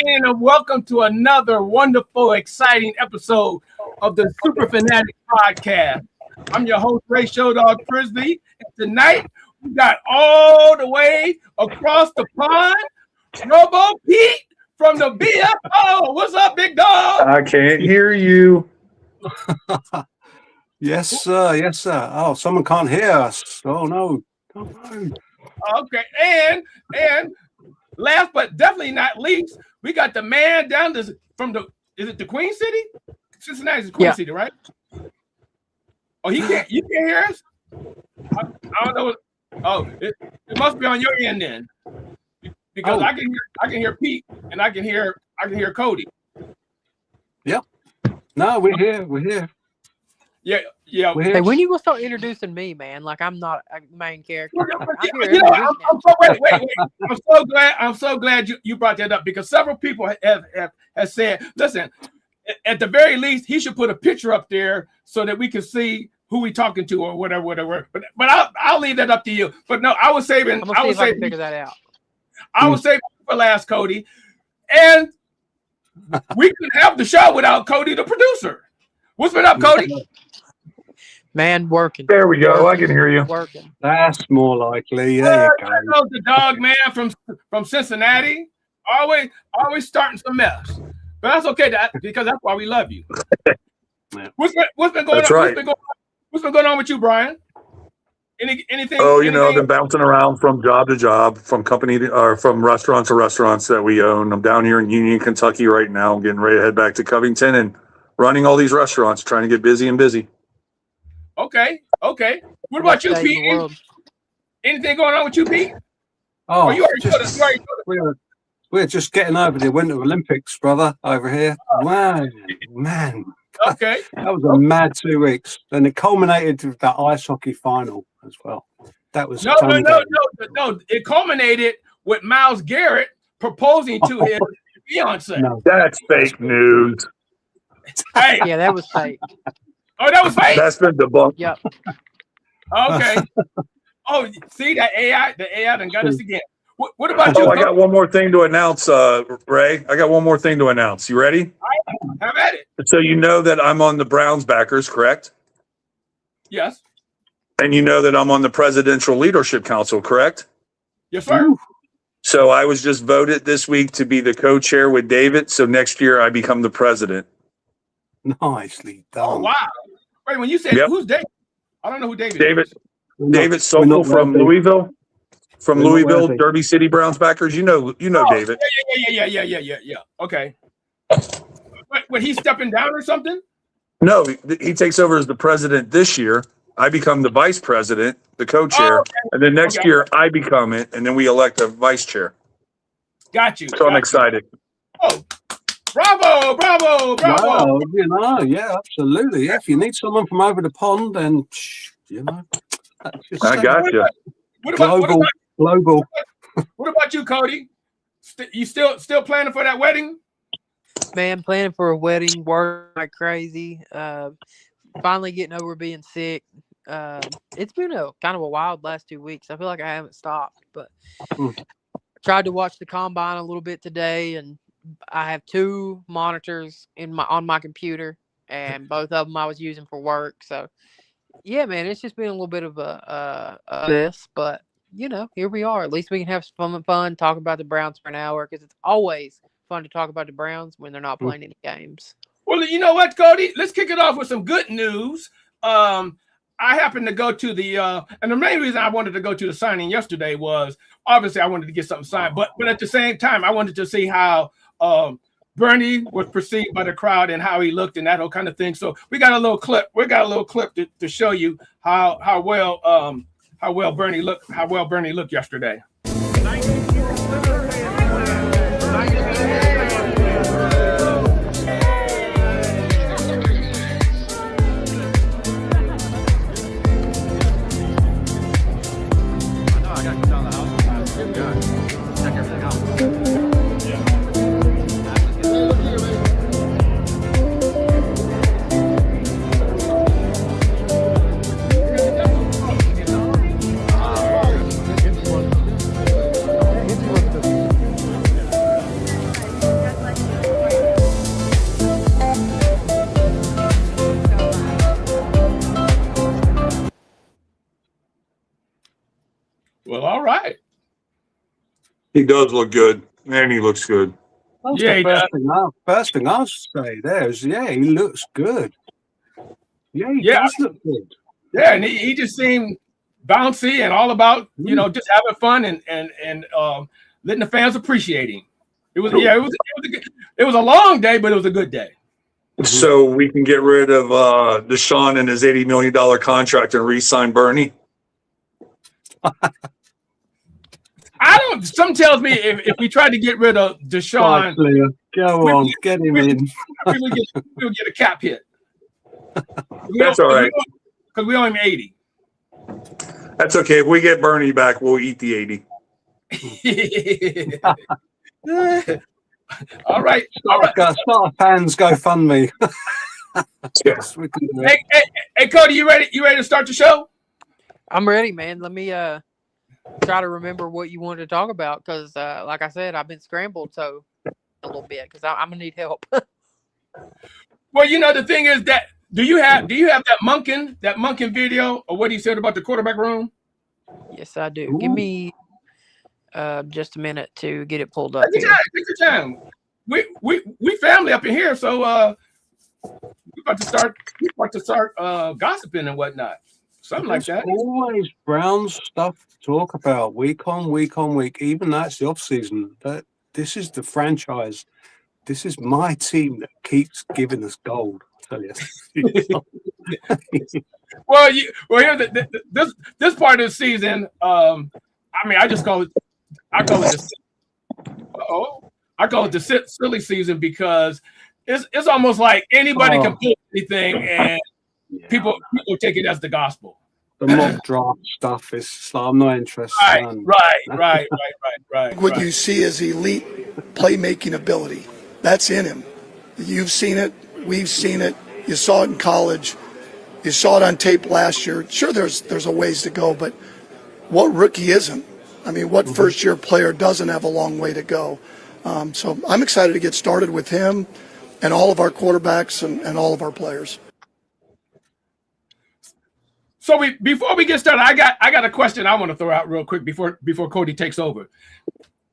and welcome to another wonderful, exciting episode of the Superfan Addicts podcast. I'm your host, Ray Showdog Frisley, and tonight we got all the way across the pond, Robo Pete from the BFO. What's up, big dog? I can't hear you. Yes, sir. Yes, sir. Oh, someone can't hear us. Oh, no. Oh, no. Okay, and last but definitely not least, we got the man down from the, is it the Queen City? Cincinnati's the Queen City, right? Oh, you can't hear us? I don't know. Oh, it must be on your end then, because I can hear Pete and I can hear Cody. Yep. No, we're here. We're here. Yeah. Hey, when you gonna start introducing me, man? Like I'm not a main character. Wait. I'm so glad you brought that up, because several people have said, listen, at the very least, he should put a picture up there so that we can see who we talking to or whatever. But I'll leave that up to you. But no, I was saving. I was saving figure that out. I was saving for last, Cody, and we couldn't have the show without Cody, the producer. What's been up, Cody? Man, working. There we go. I can hear you. Working. That's more likely. There you go. The dog man from Cincinnati, always starting some mess. But that's okay, because that's why we love you. Yeah. What's been going That's on? right. What's been going on with you, Brian? Anything? Oh, I've been bouncing around from job to job, from from restaurant to restaurants that we own. I'm down here in Union, Kentucky right now. I'm getting ready to head back to Covington and running all these restaurants, trying to get busy and busy. Okay. What about you, Pete? Anything going on with you, Pete? Oh, you already told us. We're just getting over the Winter Olympics, brother, over here. Wow, man. Okay. That was a mad 2 weeks. And it culminated with that ice hockey final as well. That was no. It culminated with Myles Garrett proposing to his fiance. No. That's fake news. Hey. Yeah, that was fake. Oh, that was fake? That's been debunked. Yep. Okay. Oh, see, the AI done got us again. What about you? Oh, I got one more thing to announce, Ray. I got one more thing to announce. You ready? Have at it. So you know that I'm on the Browns backers, correct? Yes. And you know that I'm on the Presidential Leadership Council, correct? Yes, sir. Ooh. So I was just voted this week to be the co-chair with David. So next year I become the president. Nicely done. Oh, wow. Wait, when you said who's David? I don't know who David is. David Sokol from Louisville. From Louisville, Derby City Browns backers. You know David. Yeah. Okay. But he's stepping down or something? No, he takes over as the president this year. I become the vice president, the co-chair, and then next year I become it, and then we elect a vice chair. Got you. So I'm excited. Oh, bravo. Wow, yeah, absolutely. If you need someone from over the pond, then I got you. Global. What about you, Cody? You still planning for that wedding? Man, planning for a wedding, work like crazy. Finally getting over being sick. It's been a kind of a wild last 2 weeks. I feel like I haven't stopped, but tried to watch the combine a little bit today, and I have 2 monitors on my computer, and both of them I was using for work. So yeah, man, it's just been a little bit of a mess, but here we are. At least we can have some fun, talk about the Browns for an hour, because it's always fun to talk about the Browns when they're not playing any games. Well, you know what, Cody? Let's kick it off with some good news. I happened to go to the and the main reason I wanted to go to the signing yesterday was obviously I wanted to get something signed, but at the same time I wanted to see how Bernie was perceived by the crowd and how he looked and that whole kind of thing. So we got a little clip. To show you how well Bernie looked yesterday. Well, all right. He does look good. Man, he looks good. That's Yeah, the he first thing I'll say there is, yeah, he looks good. Yeah, he Yeah. does look good. Yeah, and he just seemed bouncy and all about, just having fun and letting the fans appreciate him. It was it was a long day, but it was a good day. So we can get rid of Deshaun and his $80 million contract and re-sign Bernie. Some tells me if we tried to get rid of Deshaun, go on, get him in. we would get a cap hit. That's all right. Because we owe him 80. That's okay. If we get Bernie back, we'll eat the 80. All right. Start a fans GoFundMe. Yes. We can do it. Hey, Cody, you ready? You ready to start the show? I'm ready, man. Let me try to remember what you wanted to talk about because, like I said, I've been scrambled a little bit because I'm gonna need help. Well, the thing is that do you have that Monken video or what he said about the quarterback room? Yes, I do. Ooh. Give me just a minute to get it pulled up. Take your time. We family up in here, so we're about to start gossiping and whatnot. Something like that. Always Browns stuff to talk about week on week. Even that's the off season. But this is the franchise. This is my team that keeps giving us gold. I tell you. Well, here's this part of the season. I just call it. I call it the silly season because it's almost like anybody can pull anything and people take it as the gospel. The mock draft stuff is I'm not interested. Right. What you see is elite playmaking ability. That's in him. You've seen it. We've seen it. You saw it in college. You saw it on tape last year. Sure, there's a ways to go, but what rookie isn't? I mean, what first-year player doesn't have a long way to go? So I'm excited to get started with him and all of our quarterbacks and all of our players. So before we get started, I got a question I want to throw out real quick before Cody takes over.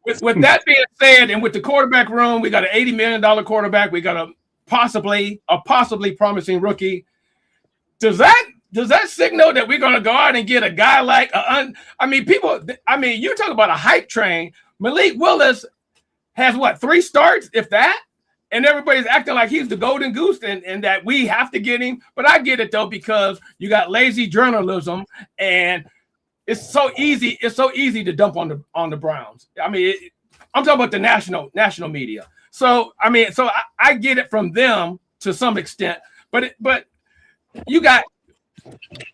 With that being said, and with the quarterback room, we got an $80 million quarterback. We got a possibly promising rookie. Does that signal that we're going to go out and get a guy like you talk about a hype train. Malik Willis has 3 starts, if that, and everybody's acting like he's the golden goose and that we have to get him. But I get it though because you got lazy journalism and it's so easy. It's so easy to dump on the Browns. I'm talking about the national media. So I get it from them to some extent. But you got,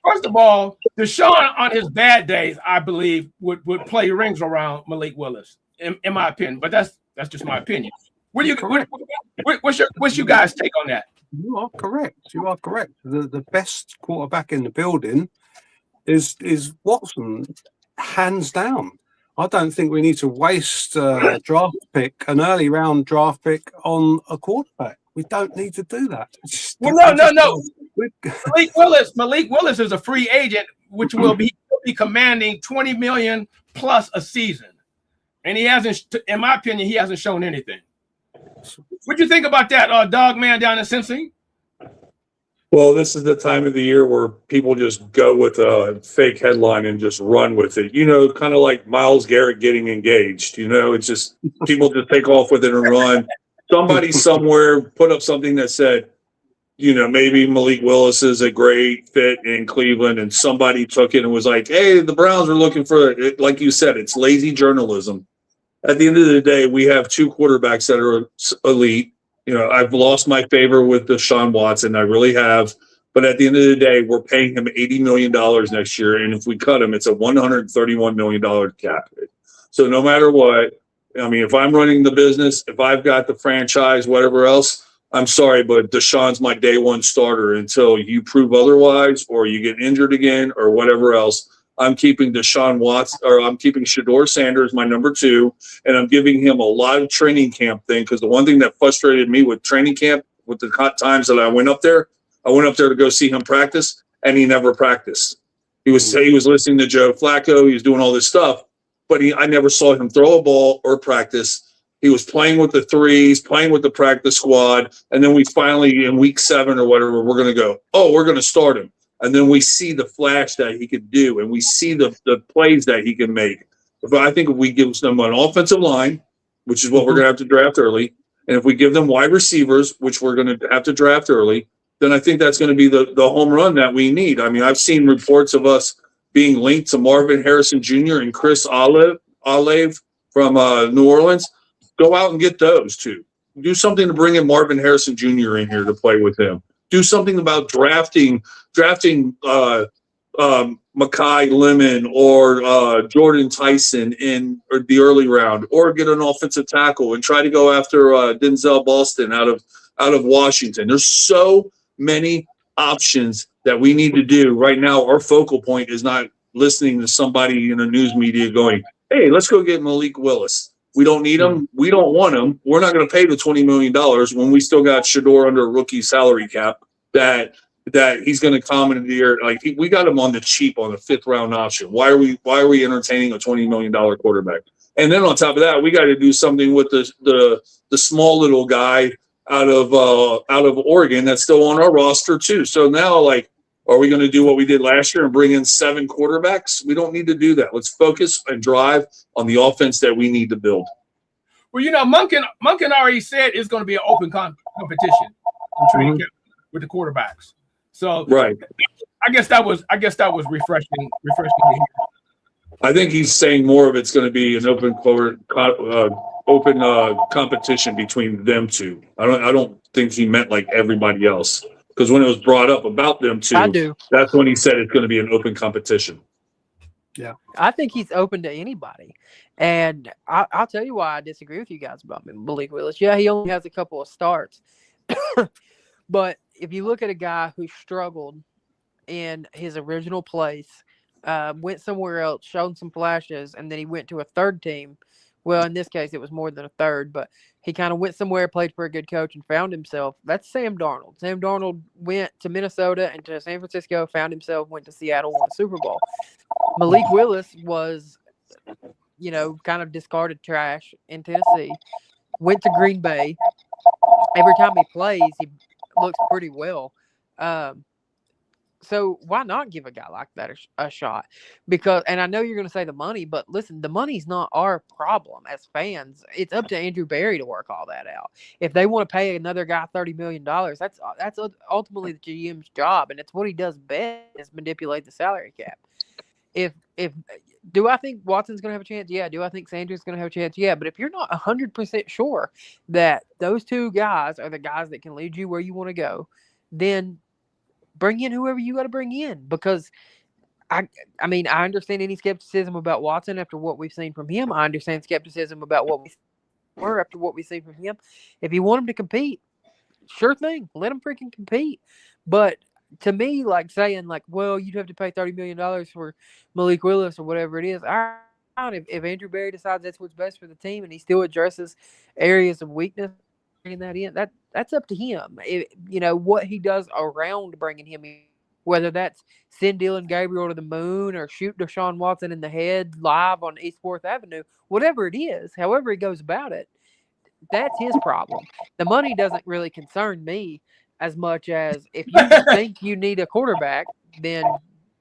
first of all, Deshaun on his bad days, I believe, would play rings around Malik Willis, in my opinion. But that's just my opinion. What's you guys' take on that? You are correct. The best quarterback in the building is Watson, hands down. I don't think we need to waste an early round draft pick on a quarterback. We don't need to do that. Well, no. Malik Willis is a free agent, which will be commanding $20 million plus a season, and he hasn't, in my opinion, he hasn't shown anything. What do you think about that, dog man down in Cincy? Well, this is the time of the year where people just go with a fake headline and just run with it. Kind of like Myles Garrett getting engaged. It's just people just take off with it and run. Somebody somewhere put up something that said, maybe Malik Willis is a great fit in Cleveland, and somebody took it and was like, hey, the Browns are looking for it. Like you said, it's lazy journalism. At the end of the day, we have 2 quarterbacks that are elite. I've lost my favor with Deshaun Watson. I really have. But at the end of the day, we're paying him $80 million next year. And if we cut him, it's a $131 million cap hit. So no matter what, if I'm running the business, if I've got the franchise, whatever else, I'm sorry, but Deshaun's my day one starter until you prove otherwise or you get injured again or whatever else. I'm keeping Deshaun Watson, or I'm keeping Shedeur Sanders, my number 2, and I'm giving him a lot of training camp thing because the one thing that frustrated me with training camp, with the times that I went up there to go see him practice, and he never practiced. He was listening to Joe Flacco. He was doing all this stuff, but I never saw him throw a ball or practice. He was playing with the threes, playing with the practice squad, and then we finally, in week 7 or whatever, we're going to go, oh, we're going to start him. And then we see the flash that he could do, and we see the plays that he can make. But I think if we give them an offensive line, which is what we're going to have to draft early, and if we give them wide receivers, which we're going to have to draft early, then I think that's going to be the home run that we need. I mean, I've seen reports of us being linked to Marvin Harrison Jr. and Chris Olave from New Orleans. Go out and get those two. Do something to bring in Marvin Harrison Jr. in here to play with him. Do something about drafting Makai Lemon or Jordan Tyson in the early round, or get an offensive tackle and try to go after Denzel Boston out of Washington. There's so many options that we need to do right now. Our focal point is not listening to somebody in the news media going, hey, let's go get Malik Willis. We don't need him. We don't want him. We're not going to pay the $20 million when we still got Shador under a rookie salary cap that he's going to come in the year. Like, we got him on the cheap on the 5th round option. Why are we entertaining a $20 million quarterback? And then on top of that, we got to do something with the small little guy out of Oregon that's still on our roster too. So now, like, are we going to do what we did last year and bring in 7 quarterbacks? We don't need to do that. Let's focus and drive on the offense that we need to build. Well, Monken already said it's going to be an open competition in training camp with the quarterbacks. So right, I guess that was refreshing to hear. I think he's saying more of it's going to be an open competition between them two. I don't think he meant like everybody else, because when it was brought up about them two, that's when he said it's going to be an open competition. Yeah, I think he's open to anybody, and I'll tell you why I disagree with you guys about Malik Willis. Yeah, he only has a couple of starts, but if you look at a guy who struggled in his original place, went somewhere else, showed some flashes, and then he went to a third team. Well, in this case, it was more than a third, but he kind of went somewhere, played for a good coach, and found himself. That's Sam Darnold. Sam Darnold went to Minnesota and to San Francisco, found himself, went to Seattle, won the Super Bowl. Malik Willis was, kind of discarded trash in Tennessee, went to Green Bay. Every time he plays, he looks pretty well. So why not give a guy like that a shot? Because, and I know you're going to say the money, but listen, the money's not our problem as fans. It's up to Andrew Berry to work all that out. If they want to pay another guy $30 million, that's ultimately the GM's job, and it's what he does best is manipulate the salary cap. Do I think Watson's going to have a chance? Yeah. Do I think Sanders is going to have a chance? Yeah. But if you're not 100% sure that those two guys are the guys that can lead you where you want to go, then bring in whoever you got to bring in, because I understand any skepticism about Watson after what we've seen from him. I understand skepticism about what we were after what we've seen from him. If you want him to compete, sure thing, let him freaking compete. But to me, like saying like, well, you'd have to pay $30 million for Malik Willis or whatever it is. If Andrew Berry decides that's what's best for the team and he still addresses areas of weakness, bringing that in, that's up to him. What he does around bringing him in, whether that's send Dylan Gabriel to the moon or shoot Deshaun Watson in the head live on East 4th Avenue, whatever it is, however he goes about it, that's his problem. The money doesn't really concern me as much as if you think you need a quarterback, then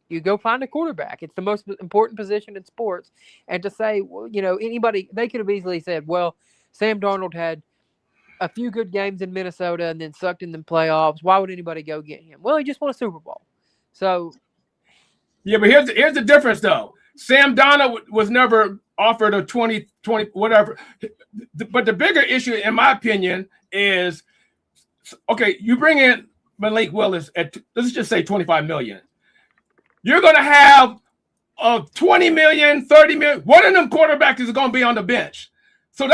you go find a quarterback. It's the most important position in sports. And to say, well, anybody, they could have easily said, well, Sam Darnold had a few good games in Minnesota and then sucked in the playoffs. Why would anybody go get him? Well, he just won a Super Bowl. So, yeah, but here's the difference, though. Sam Darnold was never offered a 20 whatever. But the bigger issue, in my opinion, is, okay, you bring in Malik Willis at, let's just say $25 million. You're going to have $20 million, $30 million. One of them quarterbacks is going to be on the bench. So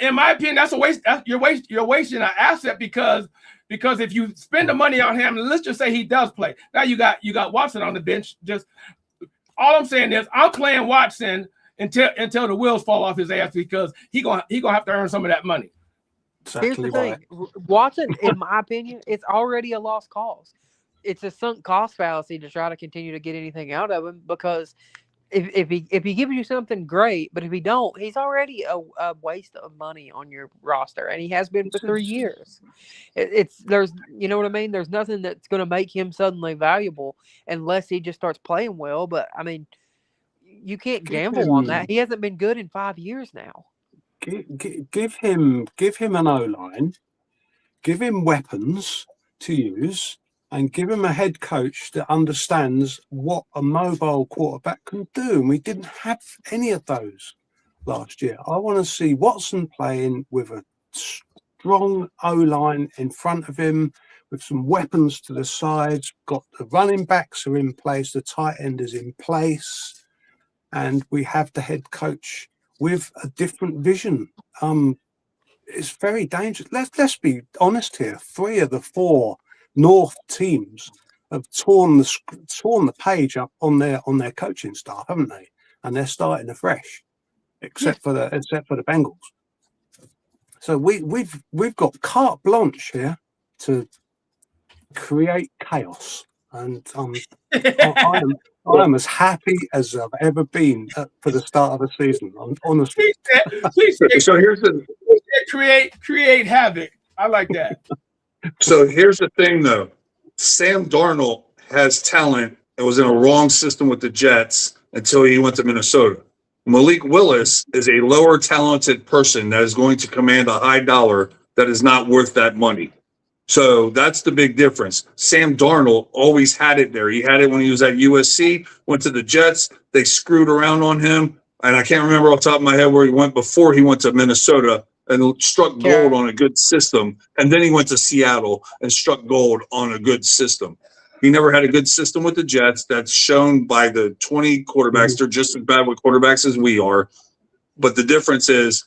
in my opinion, that's a waste. You're wasting an asset because if you spend the money on him, let's just say he does play. Now you got Watson on the bench. Just all I'm saying is I'm playing Watson until the wheels fall off his ass, because he gonna have to earn some of that money. Exactly. Here's the thing, Watson, in my opinion, it's already a lost cause. it's a sunk cost fallacy to try to continue to get anything out of him, because if he gives you something, great, but if he don't, he's already a waste of money on your roster, and he has been for 3 years. There's, you know what I mean? There's nothing that's going to make him suddenly valuable unless he just starts playing well. But I mean, you can't gamble on that. He hasn't been good in 5 years now. Give him an O-line, give him weapons to use, and give him a head coach that understands what a mobile quarterback can do. And we didn't have any of those last year. I want to see Watson playing with a strong O-line in front of him, with some weapons to the sides. Got the running backs are in place, the tight end is in place, and we have the head coach with a different vision. It's very dangerous. Let's be honest here. 3 of the 4 North teams have torn the page up on their coaching staff, haven't they? And they're starting afresh, except for the Bengals. So we've got carte blanche here to create chaos, and I am as happy as I've ever been for the start of the season. Honestly. So here's the create havoc. I like that. So here's the thing, though. Sam Darnold has talent and was in a wrong system with the Jets until he went to Minnesota. Malik Willis is a lower talented person that is going to command a high dollar that is not worth that money. So that's the big difference. Sam Darnold always had it there. He had it when he was at USC, went to the Jets. They screwed around on him. And I can't remember off the top of my head where he went before he went to Minnesota and struck gold on a good system. And then he went to Seattle and struck gold on a good system. He never had a good system with the Jets. That's shown by the 20 quarterbacks. They're just as bad with quarterbacks as we are. But the difference is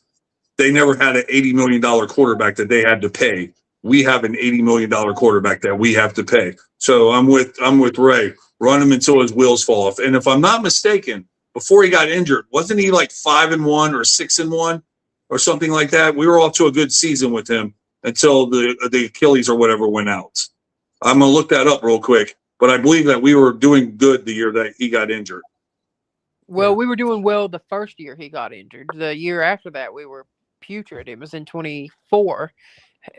they never had an $80 million quarterback that they had to pay. We have an $80 million quarterback that we have to pay. So I'm with Ray. Run him until his wheels fall off. And if I'm not mistaken, before he got injured, wasn't he like 5-1 or 6-1 or something like that? We were off to a good season with him until the Achilles or whatever went out. I'm going to look that up real quick. But I believe that we were doing good the year that he got injured. Well, we were doing well the first year he got injured. The year after that, we were putrid. It was in 24.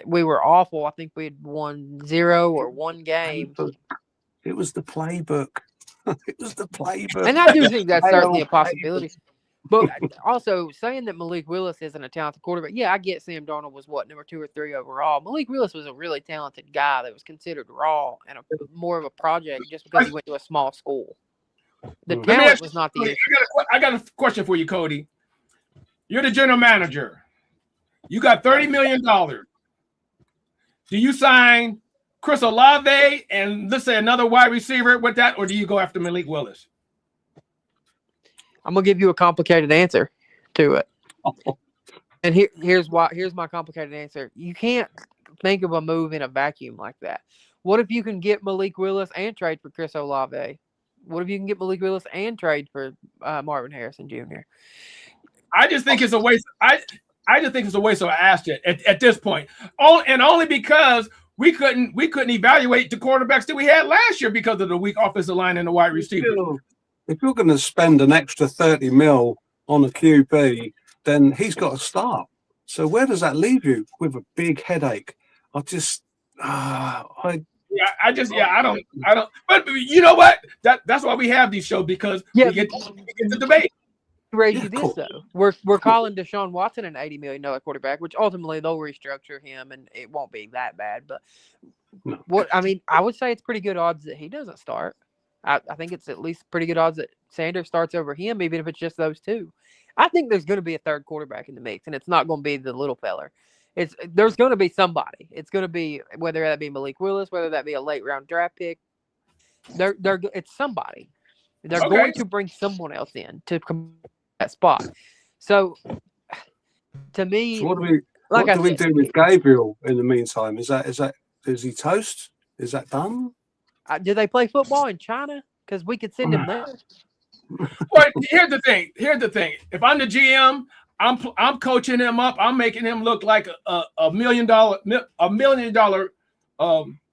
We were awful. I think we had won 0 or 1 game. It was the playbook. It was the playbook. And I do think that's certainly a possibility. But also, saying that Malik Willis isn't a talented quarterback, yeah, I get Sam Darnold was, number 2 or 3 overall. Malik Willis was a really talented guy that was considered raw and more of a project just because he went to a small school. The talent was not the issue. I got a question for you, Cody. You're the general manager. You got $30 million. Do you sign Chris Olave and let's say another wide receiver with that, or do you go after Malik Willis? I'm gonna give you a complicated answer to it. And here's my complicated answer. You can't think of a move in a vacuum like that. What if you can get Malik Willis and trade for Chris Olave? What if you can get Malik Willis and trade for Marvin Harrison Jr.? I just think it's a waste. I just think it's a waste of an asset at this point. Only because we couldn't evaluate the quarterbacks that we had last year because of the weak offensive line and the wide receiver. If you're going to spend an extra 30 mil on a QB, then he's got to start. So where does that leave you? With a big headache. I don't. But you know what? That's why we have these shows, because we get the debate. Raise you this though. We're calling Deshaun Watson an $80 million quarterback, which ultimately they'll restructure him and it won't be that bad. But I would say it's pretty good odds that he doesn't start. I think it's at least pretty good odds that Sanders starts over him, even if it's just those two. I think there's going to be a third quarterback in the mix, and it's not going to be the little feller. There's going to be somebody. It's going to be, whether that be Malik Willis, whether that be a late round draft pick. It's somebody. They're going to bring someone else in to come that spot. So, to me, so what do we do with Gabriel in the meantime? Is he toast? Is that done? Do they play football in China? Because we could send him there. Well, here's the thing. If I'm the GM, I'm coaching him up. I'm making him look like a $1 million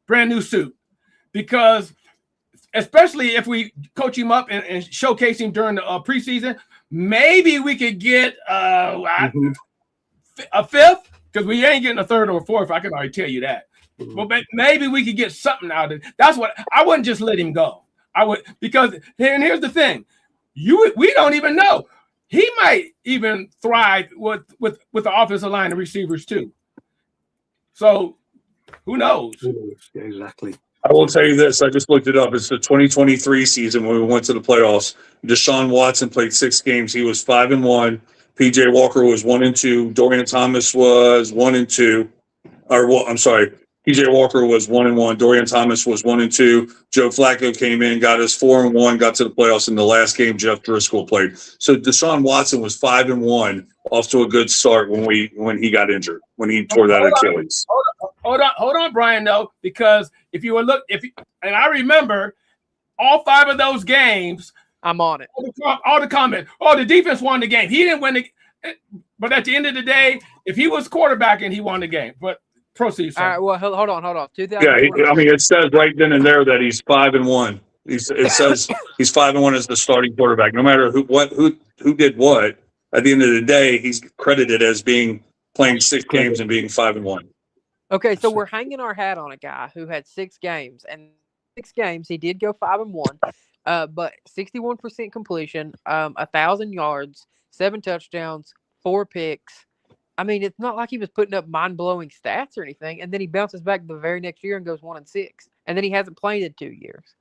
brand new suit. because especially if we coach him up and showcase him during the preseason, maybe we could get a fifth, because we ain't getting a third or a fourth. I can already tell you that. But maybe we could get something out of it. That's what I wouldn't just let him go. I would, because here's the thing. We don't even know. He might even thrive with the offensive line and receivers too. So who knows? Yeah, exactly. I will tell you this. I just looked it up. It's the 2023 season when we went to the playoffs. Deshaun Watson played 6 games. He was 5-1. PJ Walker was 1-2. Dorian Thomas was 1-2. I'm sorry. PJ Walker was 1-1. Dorian Thomas was 1-2. Joe Flacco came in, got us 4-1, got to the playoffs. In the last game, Jeff Driscoll played. So Deshaun Watson was 5-1, off to a good start when he got injured, when he tore that Achilles. Hold on, Brian. Though, because and I remember all 5 of those games. I'm on it. All the comments. Oh, the defense won the game. He didn't win but at the end of the day, if he was quarterbacking, he won the game. But proceed. Sir. All right. Well, hold on. Yeah, it says right then and there that he's 5-1. It says he's 5-1 as the starting quarterback. No matter who did what, at the end of the day, he's credited as playing 6 games and being 5-1. Okay, so we're hanging our hat on a guy who had 6 games, and 6 games he did go 5-1, but 61% completion, 1,000 yards, 7 touchdowns, 4 picks. I mean, it's not like he was putting up mind-blowing stats or anything, and then he bounces back the very next year and goes 1-6, and then he hasn't played in 2 years.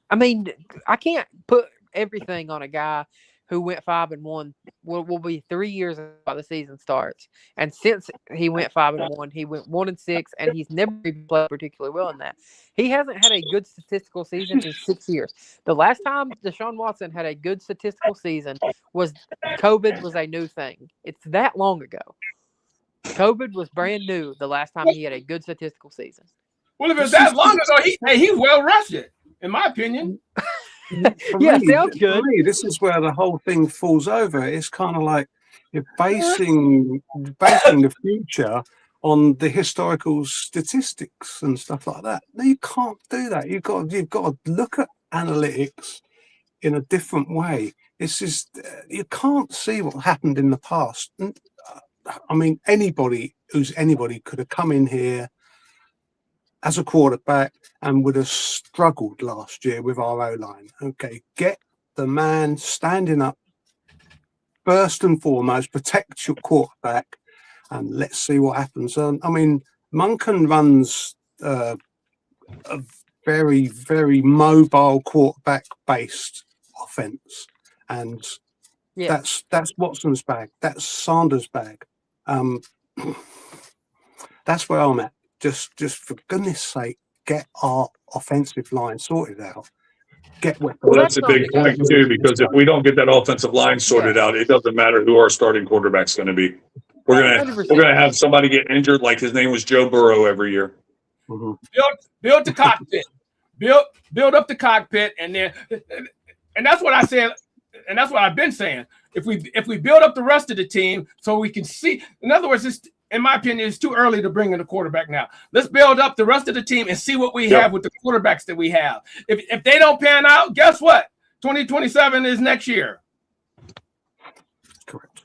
I mean, I can't put everything on a guy who went 5-1. Will be 3 years before the season starts, and since he went 5-1, he went 1-6, and he's never even played particularly well in that. He hasn't had a good statistical season in 6 years. The last time Deshaun Watson had a good statistical season was COVID was a new thing. It's that long ago. COVID was brand new the last time he had a good statistical season. Well, if it's that long ago, he's well rested, in my opinion. Sounds good. For me, this is where the whole thing falls over. It's kind of like you're basing the future on the historical statistics and stuff like that. No, you can't do that. You've got to look at analytics in a different way. It's just you can't see what happened in the past. I mean, anybody could have come in here as a quarterback and would have struggled last year with our O-line. Okay, get the man standing up first and foremost, protect your quarterback, and let's see what happens. I mean, Munkin runs a very, very mobile quarterback-based offense, and that's Watson's bag. That's Sanders' bag. That's where I'm at. Just for goodness sake, get our offensive line sorted out. Well, that's a big point too, because if we don't get that offensive line sorted out, it doesn't matter who our starting quarterback's going to be. We're gonna have somebody get injured, like his name was Joe Burrow every year. Mm-hmm. Build the cockpit. Build up the cockpit, and that's what I said, and that's what I've been saying. If we build up the rest of the team, so we can see. In other words, in my opinion, it's too early to bring in a quarterback now. Let's build up the rest of the team and see what we have with the quarterbacks that we have. If they don't pan out, guess what? 2027 is next year. Correct.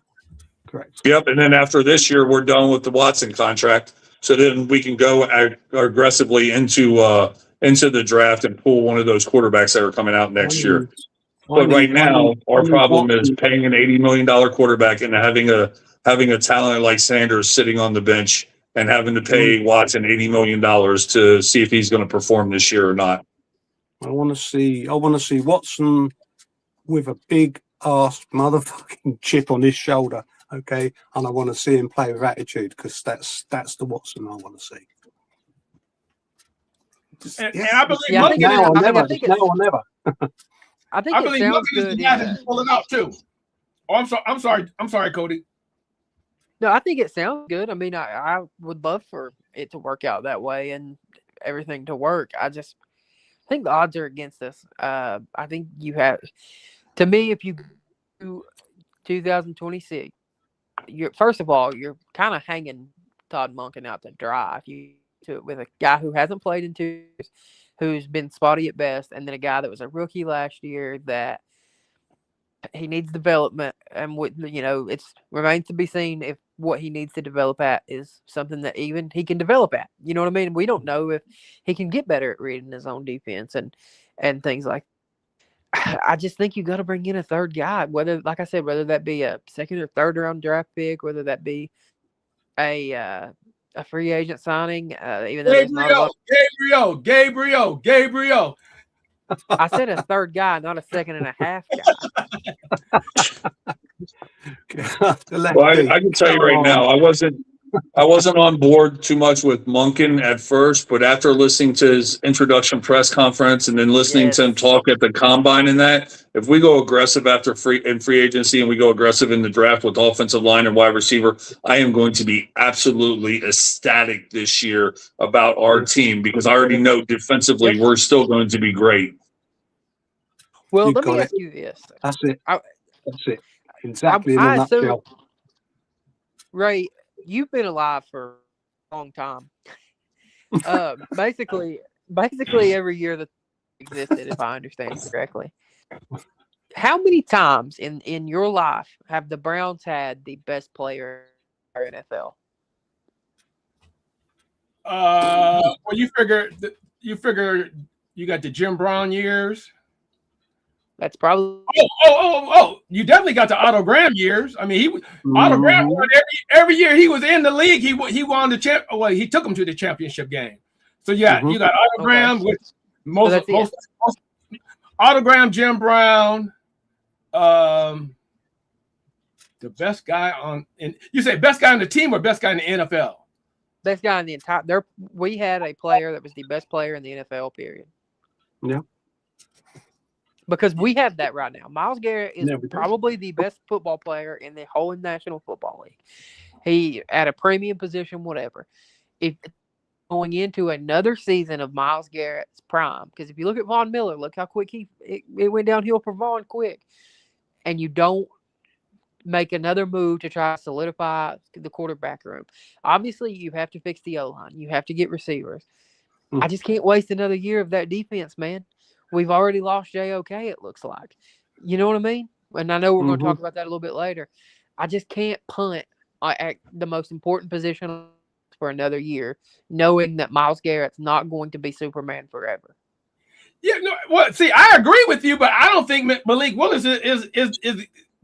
Yep. And then after this year, we're done with the Watson contract. So then we can go aggressively into the draft and pull one of those quarterbacks that are coming out next year. But right now, our problem is paying an $80 million quarterback and having a talent like Sanders sitting on the bench and having to pay Watson $80 million to see if he's going to perform this year or not. I want to see Watson with a big ass motherfucking chip on his shoulder, okay? And I want to see him play with attitude, because that's the Watson I want to see. And I believe now or never. I think it sounds good. Pull it out too. Oh, I'm sorry, Cody. No, I think it sounds good. I mean, I would love for it to work out that way and everything to work. I think the odds are against us. I think you have, to me, if you do 2026, first of all, you're kind of hanging Todd Monken out to dry if you to it with a guy who hasn't played in 2 years, who's been spotty at best, and then a guy that was a rookie last year that he needs development, and it remains to be seen if what he needs to develop at is something that even he can develop at. You know what I mean? We don't know if he can get better at reading his own defense and things like that. I just think you got to bring in a third guy, whether that be a second or third round draft pick, whether that be a free agent signing, even though there's not a lot. Gabriel. I said a third guy, not a second and a half guy. Well, I can tell you right now, I wasn't on board too much with Monken at first, but after listening to his introduction press conference and then listening to him talk at the combine and that, if we go aggressive after free agency and we go aggressive in the draft with offensive line and wide receiver, I am going to be absolutely ecstatic this year about our team because I already know defensively we're still going to be great. Well, let me ask you this. That's it. That's it. Exactly in a nutshell. Ray, you've been alive for a long time. Basically every year that existed, if I understand correctly. How many times in your life have the Browns had the best player in NFL? Well, you figure you got the Jim Brown years. That's probably. Oh! You definitely got the Otto Graham years. I mean, Otto Graham won every year he was in the league. He won the champ. Well, he took him to the championship game. So yeah, you got Otto Graham with most Otto Graham, Jim Brown, the best guy on. You say best guy on the team or best guy in the NFL? Best guy in the entire. We had a player that was the best player in the NFL. Period. Yeah. Because we have that right now. Myles Garrett is probably the best football player in the whole National Football League. He at a premium position, whatever. If going into another season of Myles Garrett's prime, because if you look at Von Miller, look how quick it went downhill for Von quick, and you don't make another move to try to solidify the quarterback room. Obviously, you have to fix the O-line. You have to get receivers. I just can't waste another year of that defense, man. We've already lost JOK, it looks like. You know what I mean? And I know we're going to talk about that a little bit later. I just can't punt at the most important position for another year, knowing that Myles Garrett's not going to be Superman forever. Yeah, no. Well, see, I agree with you, but I don't think Malik Willis is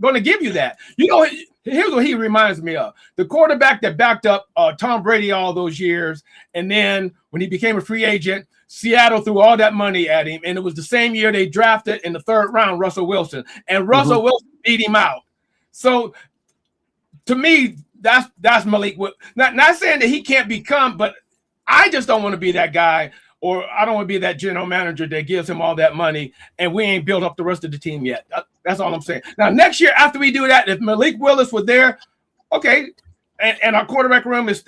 going to give you that. You know, here's what he reminds me of: the quarterback that backed up Tom Brady all those years, and then when he became a free agent, Seattle threw all that money at him, and it was the same year they drafted in the third round Russell Wilson, and Russell Wilson beat him out. So, to me, that's Malik. Not saying that he can't become, but I just don't want to be that guy, or I don't want to be that general manager that gives him all that money, and we ain't built up the rest of the team yet. That's all I'm saying. Now, next year after we do that, if Malik Willis was there, okay, and our quarterback room is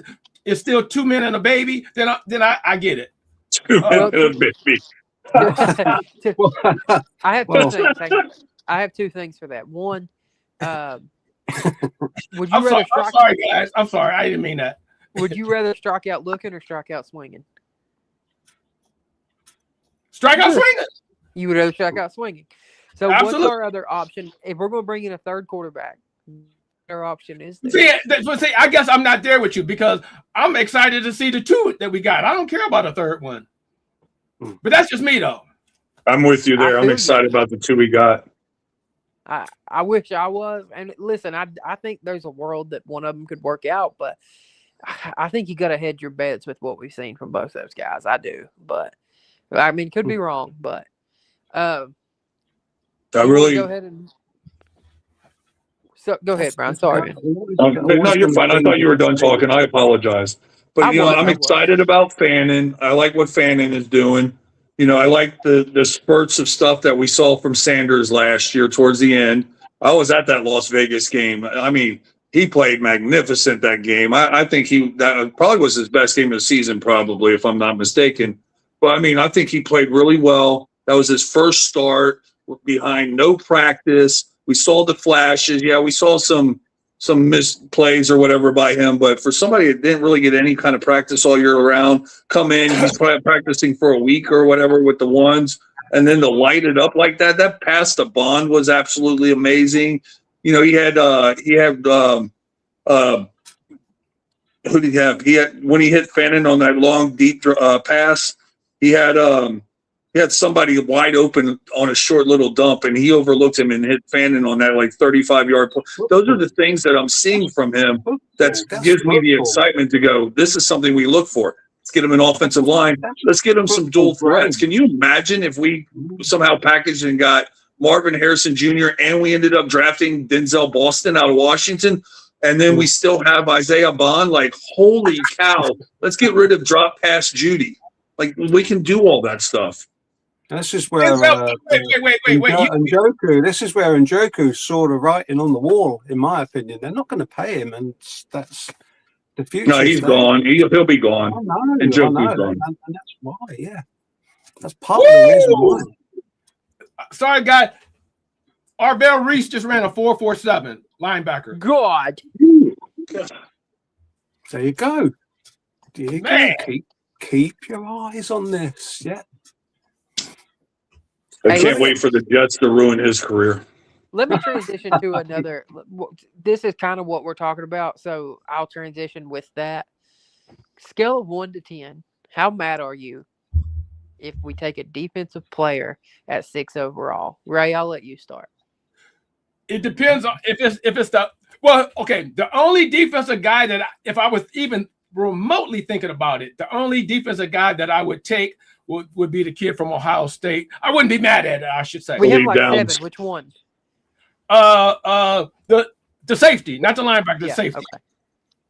still 2 men and a baby, then I get it. 2 men and a baby. I have two things. I have two things for that. One, would you rather? I'm sorry, guys. I'm sorry. I didn't mean that. Would you rather strike out looking or strike out swinging? Strike out swinging. You would rather strike out swinging. So what's our other option? If we're going to bring in a third quarterback, our option is there. See, I guess I'm not there with you because I'm excited to see the two that we got. I don't care about a third one. But that's just me, though. I'm with you there. I'm excited about the two we got. I wish I was. And listen, I think there's a world that one of them could work out, but I think you got to hedge your bets with what we've seen from both those guys. I do. But, I mean, could be wrong, but I really go ahead and go ahead, Brian. Sorry. No, you're fine. I thought you were done talking. I apologize. But I'm excited about Fannin. I like what Fannin is doing. I like the spurts of stuff that we saw from Sanders last year towards the end. I was at that Las Vegas game. I mean, he played magnificent that game. I think that probably was his best game of the season, probably, if I'm not mistaken. But I mean, I think he played really well. That was his first start behind no practice. We saw the flashes. Yeah, we saw some missed plays or whatever by him. But for somebody that didn't really get any kind of practice all year around, come in, he's probably practicing for a week or whatever with the ones, and then to light it up like that pass to Bond was absolutely amazing. You know, he had who did he have? He had, when he hit Fannin on that long deep pass, he had somebody wide open on a short little dump, and he overlooked him and hit Fannin on that like 35-yard play. Those are the things that I'm seeing from him that gives me the excitement to go, this is something we look for. Let's get him an offensive line. Let's get him some dual threats. Can you imagine if we somehow packaged and got Marvin Harrison Jr. and we ended up drafting Denzel Boston out of Washington, and then we still have Isaiah Bond? Like, holy cow, let's get rid of drop pass Judy. Like, we can do all that stuff. This is where wait. Njoku. This is where Njoku's sort of writing on the wall, in my opinion. They're not going to pay him, and that's the future. No, he's gone. He'll be gone. I know. Njoku's gone. And that's why. Yeah, that's part of the reason why. Sorry, guys. Arbel Reese just ran a 4.47 linebacker. God. There you go. Keep your eyes on this. Yeah. I can't wait for the Jets to ruin his career. Let me transition to another. This is kind of what we're talking about, so I'll transition with that. Scale of 1 to 10. How mad are you if we take a defensive player at 6 overall? Ray, I'll let you start. It depends on if it's the the only defensive guy that if I was even remotely thinking about it, the only defensive guy that I would take would be the kid from Ohio State. I wouldn't be mad at it, I should say. We have like 7. Which one? The safety, not the linebacker, the safety. Okay.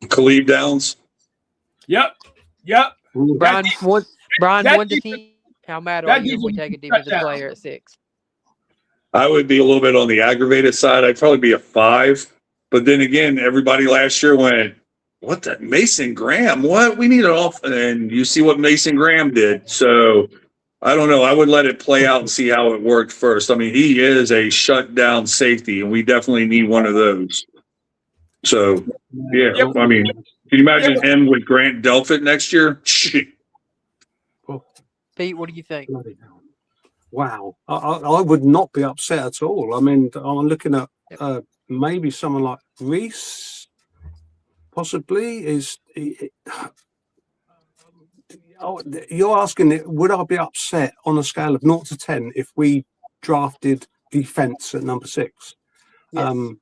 Khalid Downs. Yep. Brian, 1 to 10. How mad are you if we take a defensive player at 6? I would be a little bit on the aggravated side. I'd probably be a 5. But then again, everybody last year went, what the Mason Graham? What? We need an off. And you see what Mason Graham did. So I don't know. I would let it play out and see how it worked first. I mean, he is a shutdown safety, and we definitely need one of those. So, yeah. I mean, can you imagine him with Grant Delpit next year? Pete, what do you think? Wow. I would not be upset at all. I mean, I'm looking at maybe someone like Reese, possibly. You're asking, would I be upset on a scale of 0 to 10 if we drafted defense at number 6? Yes. No,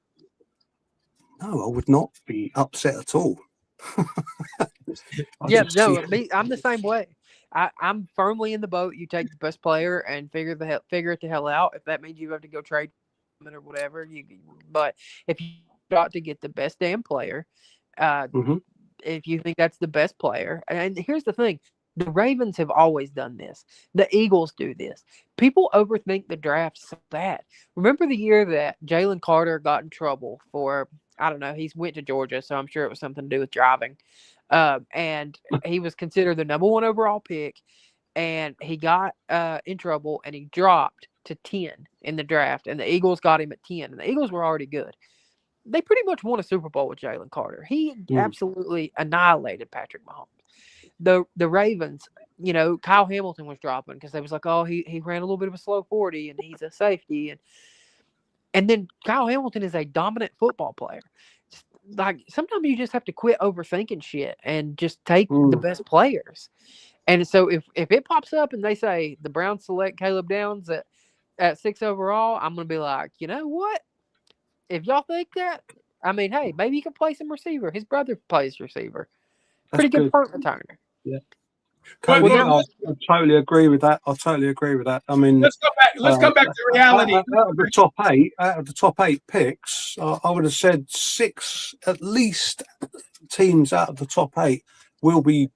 I would not be upset at all. I'm the same way. I'm firmly in the boat. You take the best player and figure it the hell out. If that means you have to go trade him or whatever, but if you got to get the best damn player, if you think that's the best player, and here's the thing: the Ravens have always done this. The Eagles do this. People overthink the draft so bad. Remember the year that Jalen Carter got in trouble for, I don't know, he went to Georgia, so I'm sure it was something to do with driving. And he was considered the number 1 overall pick, and he got in trouble, and he dropped to 10 in the draft, and the Eagles got him at 10, and the Eagles were already good. They pretty much won a Super Bowl with Jalen Carter. He absolutely annihilated Patrick Mahomes. The Ravens, Kyle Hamilton was dropping because they was like, oh, he ran a little bit of a slow 40, and he's a safety, and then Kyle Hamilton is a dominant football player. Like, sometimes you just have to quit overthinking shit and just take the best players. And so if it pops up and they say the Browns select Caleb Downs at 6 overall, I'm going to be like, you know what? If y'all think that, I mean, hey, maybe you can play some receiver. His brother plays receiver. Pretty good punt returner. Yeah. I totally agree with that. I mean, let's come back to reality. Out of the top 8 picks, I would have said 6 at least teams out of the top 8 will be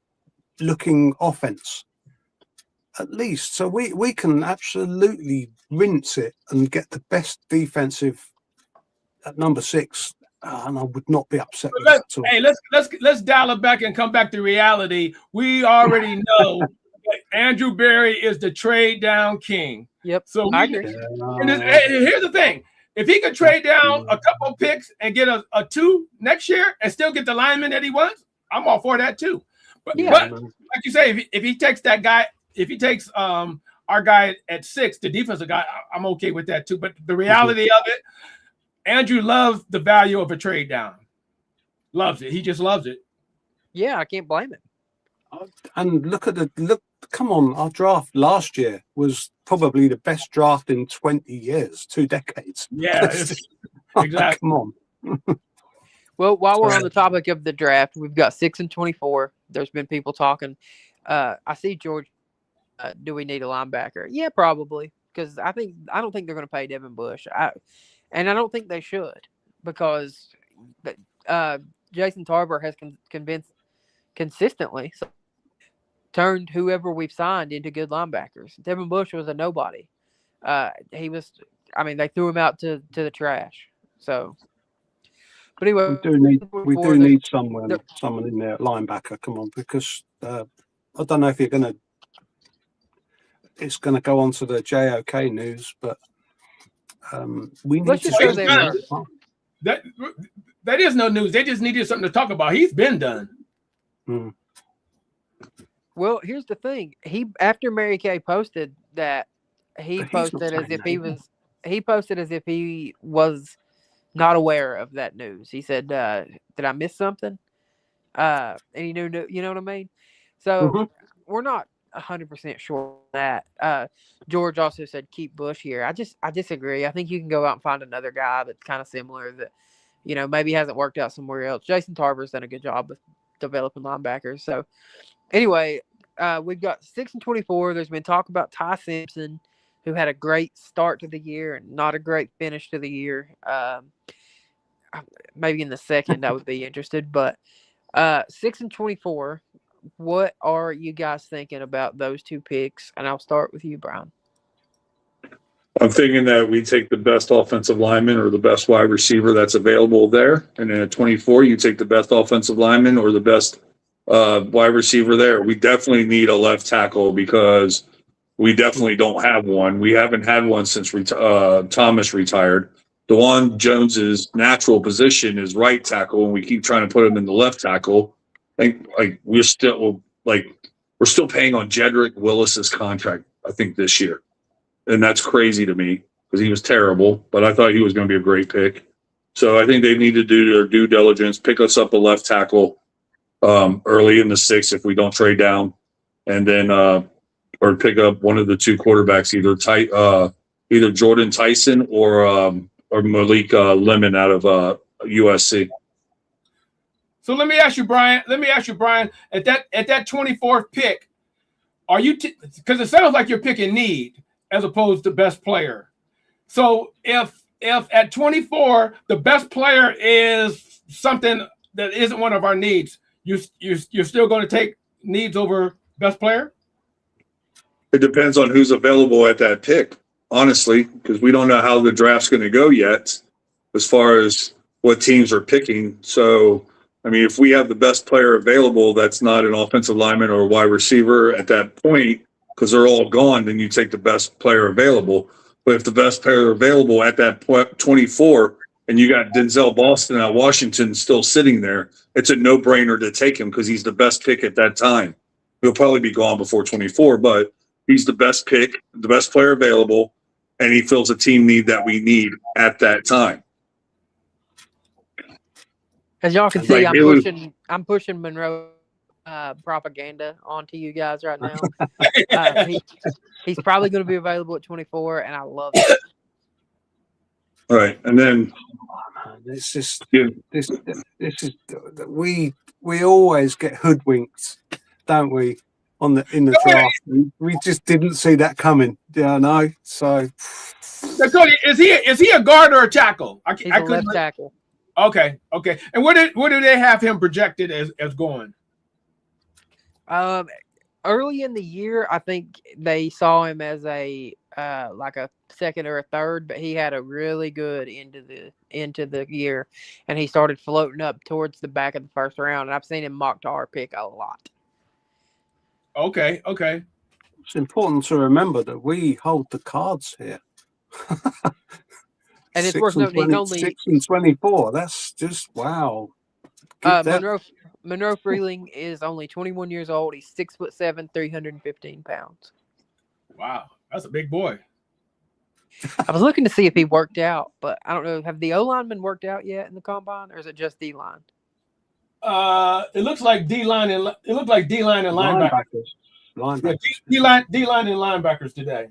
looking offense. At least, so we can absolutely rinse it and get the best defensive at number 6. And I would not be upset with that at all. Hey, let's dial it back and come back to reality. We already know that Andrew Berry is the trade down king. Yep. So I agree. And here's the thing: If he could trade down a couple of picks and get a 2 next year and still get the lineman that he wants, I'm all for that too. But like you say, if he takes that guy, if he takes our guy at 6, the defensive guy, I'm okay with that too. But the reality of it, Andrew loves the value of a trade down. Loves it. He just loves it. Yeah, I can't blame him. And look. Come on, our draft last year was probably the best draft in 20 years, 2 decades. Yeah, exactly. Come on. Well, while we're on the topic of the draft, we've got 6 and 24. There's been people talking. I see George. Do we need a linebacker? Yeah, probably, because I don't think they're going to pay Devin Bush. And I don't think they should, because Jason Tarver has convinced consistently turned whoever we've signed into good linebackers. Devin Bush was a nobody. They threw him out to the trash. So, but anyway, we do need someone in there, linebacker. Come on, because I don't know if it's gonna go on to the JOK news, but we need to show that is no news. They just needed something to talk about. He's been done. Hmm. Well, here's the thing. After Mary Kay posted that, he posted as if he was not aware of that news. He said, "Did I miss something?" And he knew. You know what I mean? So we're not 100% sure of that. George also said, "Keep Bush here." I disagree. I think you can go out and find another guy that's kind of similar that, maybe hasn't worked out somewhere else. Jason Tarver's done a good job with developing linebackers. So anyway, we've got 6 and 24. There's been talk about Ty Simpson, who had a great start to the year and not a great finish to the year. Maybe in the second I would be interested, but 6 and 24. What are you guys thinking about those 2 picks? And I'll start with you, Brian. I'm thinking that we take the best offensive lineman or the best wide receiver that's available there. And then at 24, you take the best offensive lineman or the best wide receiver there. We definitely need a left tackle because we definitely don't have one. We haven't had one since Thomas retired. DeJuan Jones's natural position is right tackle, and we keep trying to put him in the left tackle. We're still paying on Jedrick Willis's contract, I think, this year. And that's crazy to me because he was terrible, but I thought he was going to be a great pick. So I think they need to do their due diligence, pick us up a left tackle early in the 6th if we don't trade down, and then or pick up one of the 2 quarterbacks, either Jordan Tyson or Malik Lemon out of USC. So let me ask you, Brian. At that 24th pick, are you? Because it sounds like you're picking need as opposed to best player. So if at 24 the best player is something that isn't one of our needs, you're still going to take needs over best player? It depends on who's available at that pick, honestly, because we don't know how the draft's going to go yet as far as what teams are picking. So, if we have the best player available that's not an offensive lineman or a wide receiver at that point, because they're all gone, then you take the best player available. But if the best player available at that point, 24, and you got Denzel Boston at Washington still sitting there, it's a no-brainer to take him because he's the best pick at that time. He'll probably be gone before 24, but he's the best pick, the best player available, and he fills a team need that we need at that time. As y'all can see, I'm pushing Monroe propaganda onto you guys right now. He's probably going to be available at 24, and I love it. All right, and then this is we always get hoodwinked, don't we? In the draft, we just didn't see that coming. Yeah, I know. So, Cody, is he a guard or a tackle? He's a left tackle. Okay. And where do they have him projected as going? Early in the year, I think they saw him as a like a second or a third, but he had a really good into the year, and he started floating up towards the back of the first round. And I've seen him mock to our pick a lot. Okay. It's important to remember that we hold the cards here. And it's worth noting he's only 6 and 24. That's just wow. Monroe Freeling is only 21 years old. He's 6'7", 315 pounds. Wow, that's a big boy. I was looking to see if he worked out, but I don't know. Have the O-line been worked out yet in the combine, or is it just D-line? It looks like D-line and linebackers. Linebackers. Yeah, D-line and linebackers today.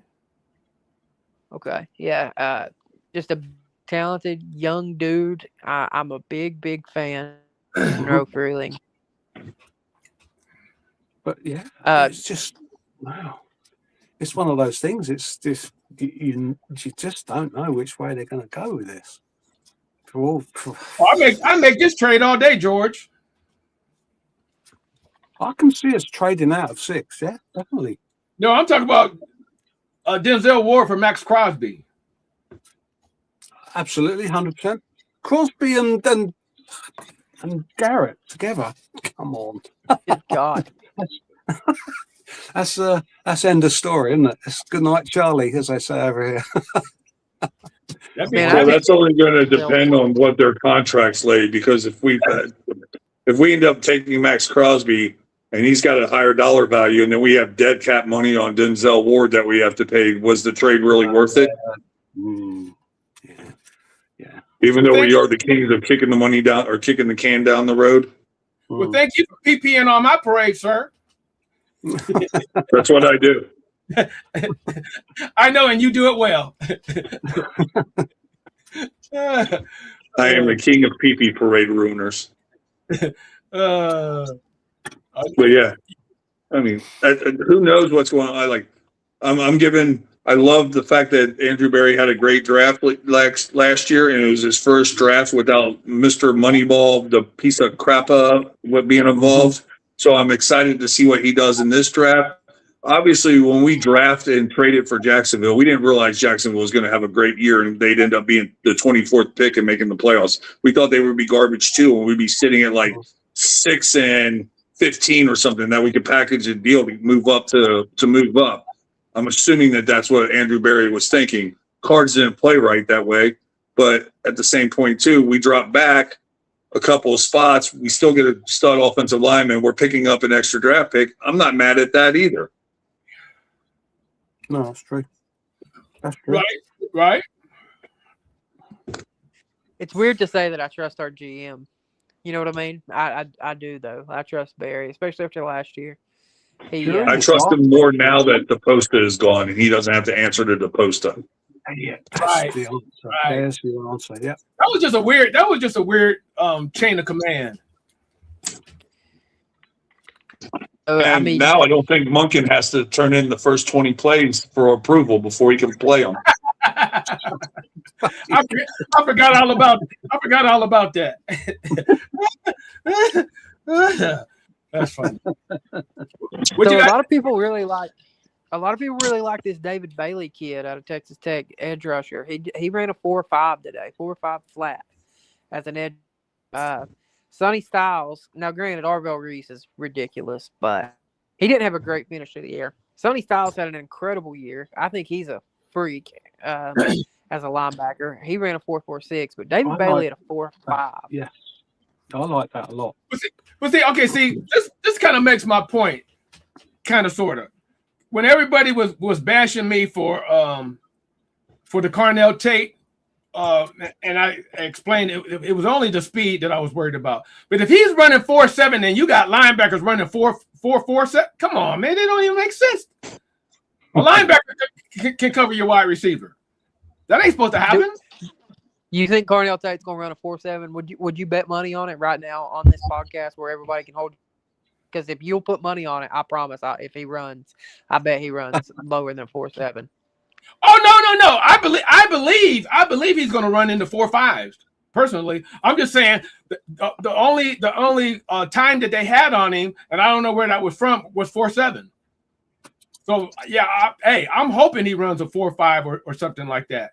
Okay, yeah, just a talented young dude. I'm a big fan of Monroe Freeling. But yeah, it's just wow. It's one of those things. It's just you just don't know which way they're going to go with this. I make this trade all day, George. I can see us trading out of 6. Yeah, definitely. No, I'm talking about Denzel Ward for Max Crosby. Absolutely, 100%. Crosby and Garrett together. Come on. Good God. That's end of story, isn't it? It's good night, Charlie, as they say over here. That's only going to depend on what their contracts lay, because if we end up taking Max Crosby and he's got a higher dollar value, and then we have dead cap money on Denzel Ward that we have to pay, was the trade really worth it? Yeah. Even though we are the kings of kicking the money down or kicking the can down the road. Well, thank you for PPing on my parade, sir. That's what I do. I know, and you do it well. I am the king of PP parade ruiners. But yeah, I mean, who knows what's going on? I love the fact that Andrew Berry had a great draft last year, and it was his first draft without Mr. Moneyball, the piece of crap, being involved. So I'm excited to see what he does in this draft. Obviously, when we drafted and traded for Jacksonville, we didn't realize Jacksonville was going to have a great year, and they'd end up being the 24th pick and making the playoffs. We thought they would be garbage too, and we'd be sitting at like 6 and 15 or something, that we could package a deal to move up to move up. I'm assuming that that's what Andrew Berry was thinking. Cards didn't play right that way, but at the same point too, we dropped back a couple of spots. We still get a stud offensive lineman. We're picking up an extra draft pick. I'm not mad at that either. No, that's true. That's true. Right. It's weird to say that I trust our GM. You know what I mean? I do, though. I trust Barry, especially after last year. I trust him more now that DePosta is gone and he doesn't have to answer to DePosta. Yeah, that's the answer. Right. There's the answer. Yeah. That was just a weird chain of command. Now I don't think Monken has to turn in the first 20 plays for approval before he can play them. I forgot all about that. That's funny. A lot of people really like this David Bailey kid out of Texas Tech, edge rusher. He ran a 4.5 today, 4.5 flat as an edge. Sonny Styles. Now, granted, Arvell Reese is ridiculous, but he didn't have a great finish to the year. Sonny Styles had an incredible year. I think he's a freak as a linebacker. He ran a 4.46, but David Bailey had a 4.5. Yeah, I like that a lot. This kind of makes my point, kind of, sort of. When everybody was bashing me for the Carnell Tate, and I explained it was only the speed that I was worried about. But if he's running 4.7 and you got linebackers running 4.47, come on, man, it don't even make sense. A linebacker can cover your wide receiver. That ain't supposed to happen. You think Carnell Tate's going to run a 4.7? Would you bet money on it right now on this podcast where everybody can hold? Because if you'll put money on it, I promise, if he runs, I bet he runs lower than 4.7. Oh no! I believe he's going to run into 4.5s. Personally, I'm just saying the only time that they had on him, and I don't know where that was from, was 4.7. So yeah, I'm hoping he runs a 4.5 or something like that.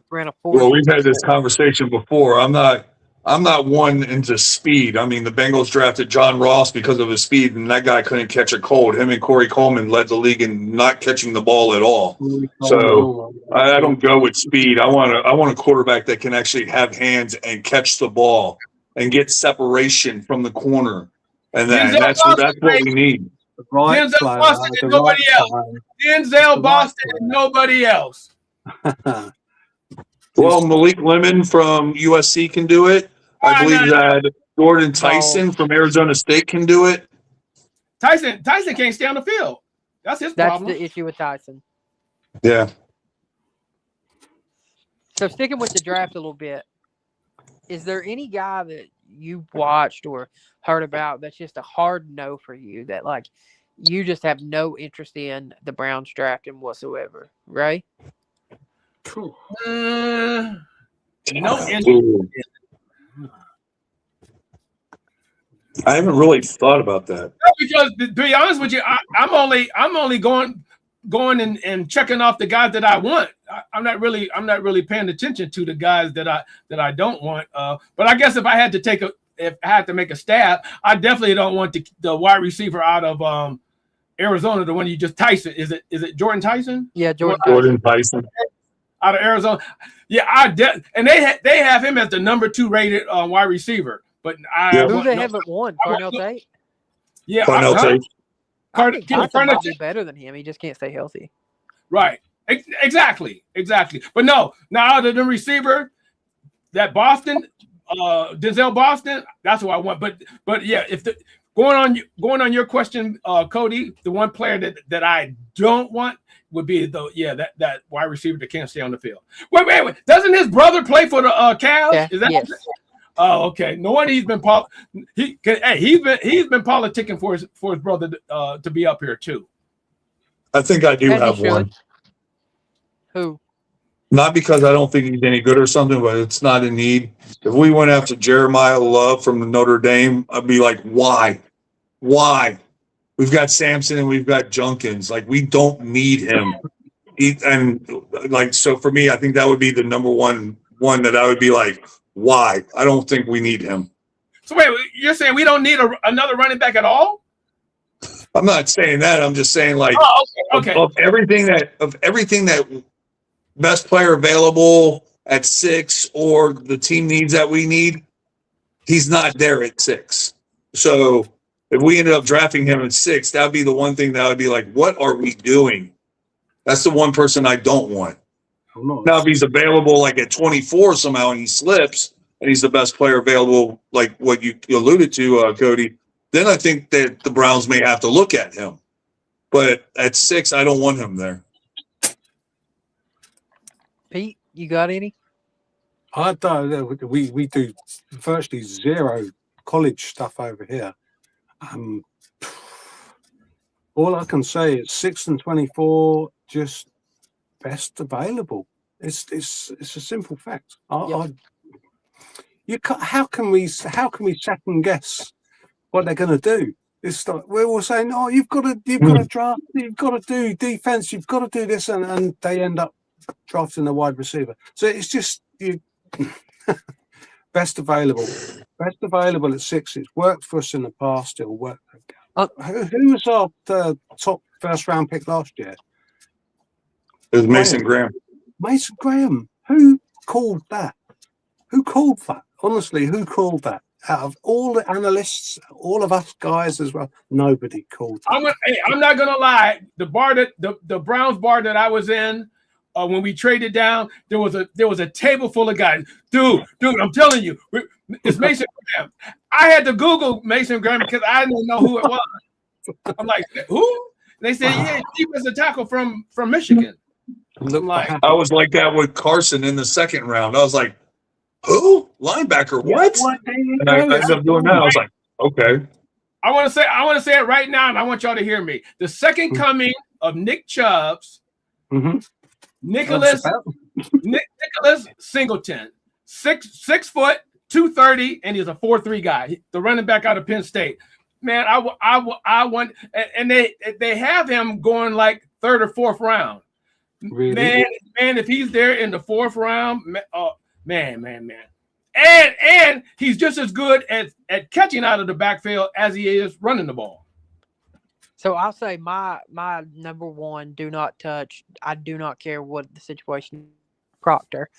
Ran a 4. Well, we've had this conversation before. I'm not I'm not one into speed. I mean, the Bengals drafted John Ross because of his speed, and that guy couldn't catch a cold. Him and Corey Coleman led the league in not catching the ball at all. So I don't go with speed. I want a quarterback that can actually have hands and catch the ball and get separation from the corner, and that's what we need. Denzel Boston and nobody else. Denzel Boston and nobody else. Well, Malik Lemon from USC can do it. I believe that Jordan Tyson from Arizona State can do it. Tyson can't stay on the field. That's his problem. That's the issue with Tyson. Yeah. So sticking with the draft a little bit, is there any guy that you watched or heard about that's just a hard no for you, that like you just have no interest in the Browns drafting whatsoever, right? No interest. I haven't really thought about that. Because to be honest with you, I'm only going and checking off the guys that I want. I'm not really paying attention to the guys that I don't want. But I guess if I had to make a stab, I definitely don't want the wide receiver out of Arizona, the one you just Tyson. Is it Jordan Tyson? Yeah, Jordan Tyson. Out of Arizona. Yeah, and they have him as the number 2 rated wide receiver. But who they haven't won? Cornell Tate? Yeah, Cornell Tate. Tyson might be better than him. He just can't stay healthy. Right. Exactly. But no, now out of the receiver, that Boston, Denzel Boston, that's what I want. But yeah, if going on your question, Cody, the one player that I don't want would be that wide receiver that can't stay on the field. Wait. Doesn't his brother play for the Cavs? Yeah, Is that? Yes. Oh, okay. No wonder he's been politicking for his brother to be up here too. I think I do have one. Who? Not because I don't think he's any good or something, but it's not a need. If we went after Jeremiah Love from Notre Dame, I'd be like, why? Why? We've got Sampson and we've got Junkins. Like, we don't need him. So for me, I think that would be the number one that I would be like, why? I don't think we need him. So wait, you're saying we don't need another running back at all? I'm not saying that. I'm just saying, like, okay. Of everything that best player available at 6 or the team needs that we need, he's not there at 6. So if we ended up drafting him at 6, that would be the one thing that would be like, what are we doing? That's the one person I don't want. Now, if he's available like at 24 somehow and he slips and he's the best player available, like what you alluded to, Cody, then I think that the Browns may have to look at him. But at 6, I don't want him there. Pete, you got any? I don't. We do virtually zero college stuff over here. All I can say is 6 and 24, just best available. It's a simple fact. How can we second guess what they're going to do? It's like we're all saying, "Oh, you've got to draft, you've got to do defense, you've got to do this," and they end up drafting a wide receiver. So it's just best available at 6. It's worked for us in the past. It'll work. Who was our top first round pick last year? It was Mason Graham. Mason Graham. Who called that? Who called that? Honestly, who called that? Out of all the analysts, all of us guys as well, nobody called that. I'm not gonna lie. The Browns bar that I was in when we traded down, there was a table full of guys. Dude, I'm telling you, it's Mason Graham. I had to Google Mason Graham because I didn't know who it was. I'm like, who? And they said, yeah, he was a tackle from Michigan. I'm like, I was like that with Carson in the 2nd round. I was like, who? Linebacker? What? And I ended up doing that. I was like, okay. I want to say it right now, and I want y'all to hear me. The second coming of Nick Chubb's, Nicholas Singleton, 6 foot, 230, and he's a 4.3 guy. The running back out of Penn State. Man, I want, and they have him going like 3rd or 4th round. Really? Man, if he's there in the 4th round, man. And he's just as good at catching out of the backfield as he is running the ball. So I'll say my number one, do not touch. I do not care what the situation is. Proctor,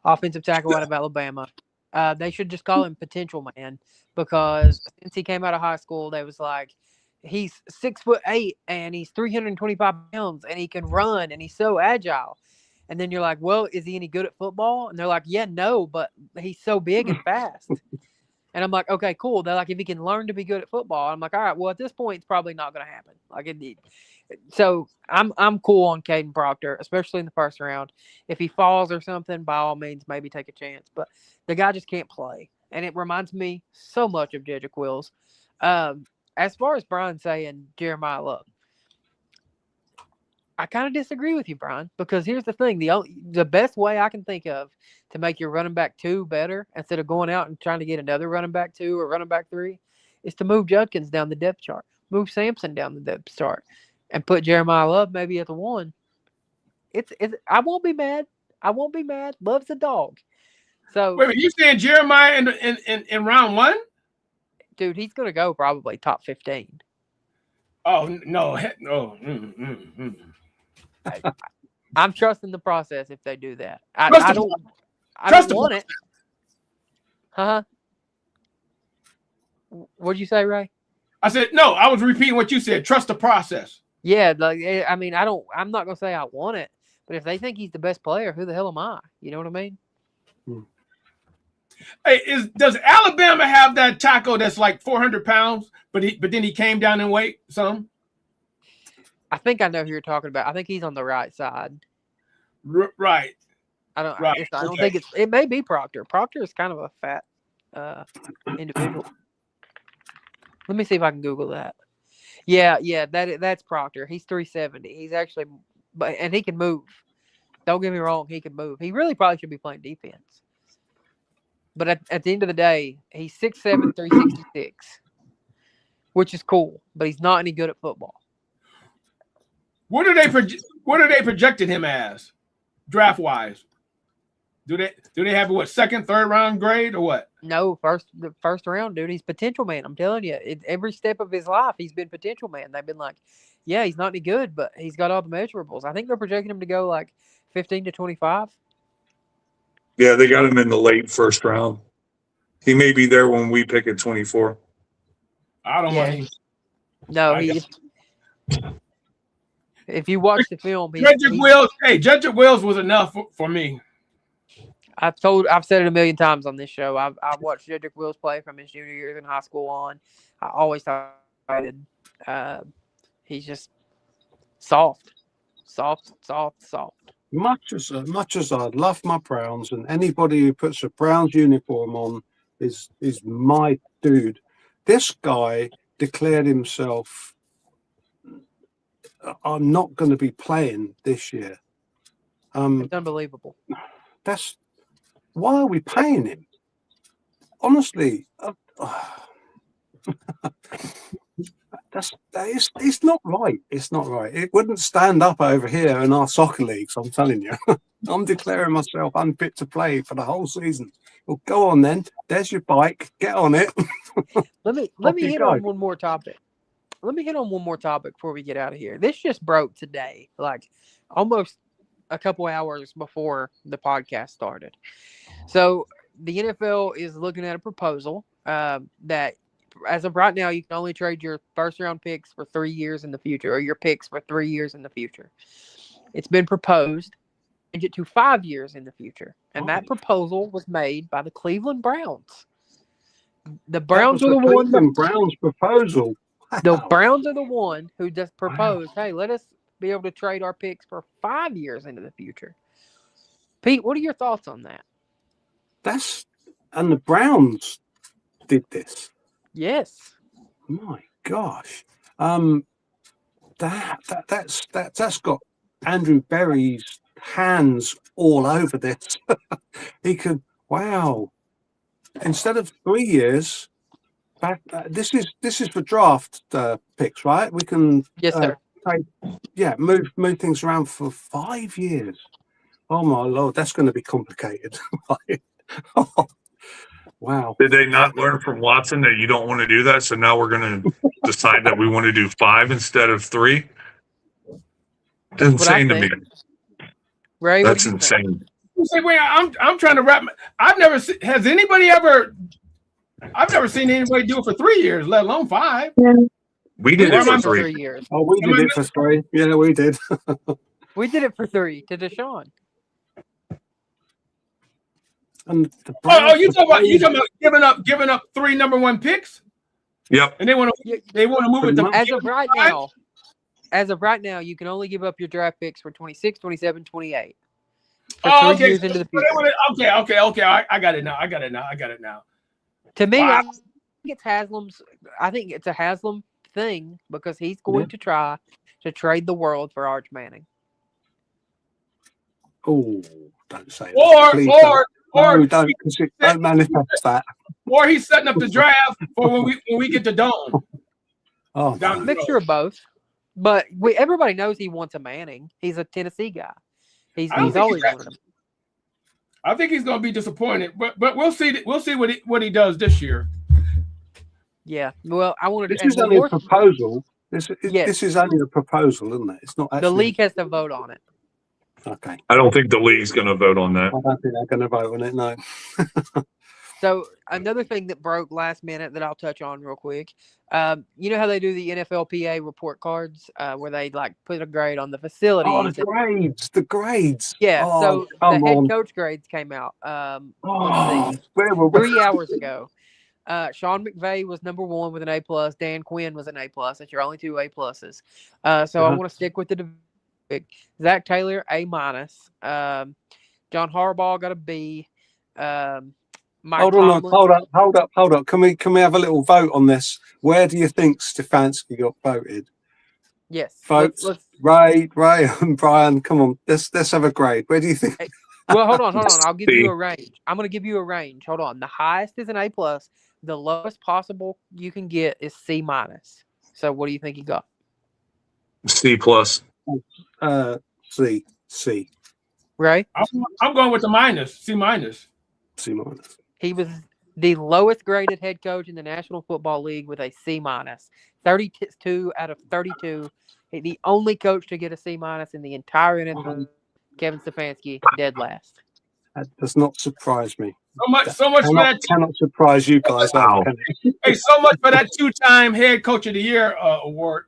offensive tackle out of Alabama. They should just call him potential man, because since he came out of high school, they was like, he's 6'8" and he's 325 pounds and he can run and he's so agile. And then you're like, well, is he any good at football? And they're like, yeah, no, but he's so big and fast. And I'm like, okay, cool. They're like, if he can learn to be good at football, I'm like, all right, well, at this point, it's probably not going to happen. Like, so I'm cool on Caden Proctor, especially in the first round. If he falls or something, by all means, maybe take a chance. But the guy just can't play, and it reminds me so much of Jedrick Wills. As far as Brian saying Jeremiah Love, I kind of disagree with you, Brian, because here's the thing. The best way I can think of to make your running back 2 better, instead of going out and trying to get another running back 2 or running back 3, is to move Judkins down the depth chart, move Sampson down the depth chart, and put Jeremiah Love maybe at the 1. I won't be mad. I won't be mad. Love's a dog. So wait a minute, you saying Jeremiah in round 1? Dude, he's gonna go probably top 15. Oh no, no. I'm trusting the process if they do that. I don't want it. Huh? What'd you say, Ray? I said no. I was repeating what you said. Trust the process. Yeah, like, I mean, I'm not gonna say I want it, but if they think he's the best player, who the hell am I? You know what I mean? Hey, does Alabama have that tackle that's like 400 pounds, but then he came down in weight some? I think I know who you're talking about. I think he's on the right side. Right. I don't think it may be Proctor. Proctor is kind of a fat individual. Let me see if I can Google that. Yeah, that's Proctor. He's 370. He's actually, and he can move. Don't get me wrong, he can move. He really probably should be playing defense. But at the end of the day, he's 6'7", 366, which is cool. But he's not any good at football. What are they projecting him as, draft wise? Do they have what, second, third round grade or what? No, the first round, dude. He's potential man. I'm telling you, every step of his life, he's been potential man. They've been like, yeah, he's not any good, but he's got all the measurables. I think they're projecting him to go like 15 to 25. Yeah, they got him in the late first round. He may be there when we pick at 24. I don't want him. No, if you watch the film, Jedrick Wills was enough for me. I've said it a million times on this show. I've watched Jedrick Wills play from his junior years in high school on. I always thought he's just soft. Much as I love my Browns, and anybody who puts a Browns uniform on is my dude. This guy declared himself, I'm not going to be playing this year. It's unbelievable. Why are we paying him? Honestly, it's not right. It's not right. It wouldn't stand up over here in our soccer leagues, I'm telling you. I'm declaring myself unfit to play for the whole season. Well, go on then. There's your bike. Get on it. Let me hit on one more topic. Before we get out of here. This just broke today, like almost a couple hours before the podcast started. So the NFL is looking at a proposal that, as of right now, you can only trade your first round picks for 3 years in the future, or your picks for 3 years in the future. It's been proposed to change it to 5 years in the future. And that proposal was made by the Cleveland Browns. The Browns are the one. Cleveland Browns proposal. Wow. The Browns are the one who just proposed, hey, let us be able to trade our picks for 5 years into the future. Pete, what are your thoughts on that? And the Browns did this. Yes. My gosh. That's got Andrew Berry's hands all over this. He could, wow. Instead of 3 years, this is for draft picks, right? We can yes, sir. Move things around for 5 years. Oh my Lord, that's going to be complicated. Wow. Did they not learn from Watson that you don't want to do that? So now we're going to decide that we want to do 5 instead of 3. It's insane to me. Ray, what That's do you insane. Say, wait, I'm trying to wrap. I've never has anybody ever. I've never seen anybody do it for 3 years, let alone 5. We did it for I'm 3 years. Oh, we did it for 3. Yeah, we did. We did it for 3 to Deshaun. And you talking about giving up 3 number 1 picks? Yep. And they want to move it to as of right now, you can only give up your draft picks for 26, 27, 28. For 3 years into the future. Okay. I got it now. To me, wow. I think it's a Haslam thing because he's going to try to trade the world for Arch Manning. Oh, don't say that. Don't manifest that. Or he's setting up the draft for when we get to Dome. Oh, mixture of both. But everybody knows he wants a Manning. He's a Tennessee guy. He's always wanted him. I think he's going to be disappointed, but we'll see. We'll see what he does this year. Yeah. Well, I wanted. This is only a proposal. This is only a proposal, isn't it? It's not. Actually... The league has to vote on it. Okay. I don't think the league's going to vote on that. I don't think they're going to vote on it. No. So another thing that broke last minute that I'll touch on real quick. You know how they do the NFLPA report cards where they like put a grade on the facilities. Oh, the grades. Yeah. So the head coach grades came out. Let's see, 3 hours ago. Sean McVay was number 1 with an A+. Dan Quinn was an A+. That's your only 2 A+. So I want to stick with the Zach Taylor A-. John Harbaugh got a B. Hold up. Can we have a little vote on this? Where do you think Stefanski got voted? Yes. Votes. Ray and Brian, come on. Let's have a grade. Where do you think? Well, hold on. I'll give you a range. I'm going to give you a range. Hold on. The highest is an A+. The lowest possible you can get is C-. So what do you think he got? C+. C. Right? I'm going with the minus. C-. C-. He was the lowest graded head coach in the National Football League with a C-. 32 out of 32. The only coach to get a C- in the entire NFL, Kevin Stefanski, dead last. That does not surprise me. So much for that. Cannot surprise you guys. Wow. Hey, so much for that 2-time head coach of the year award.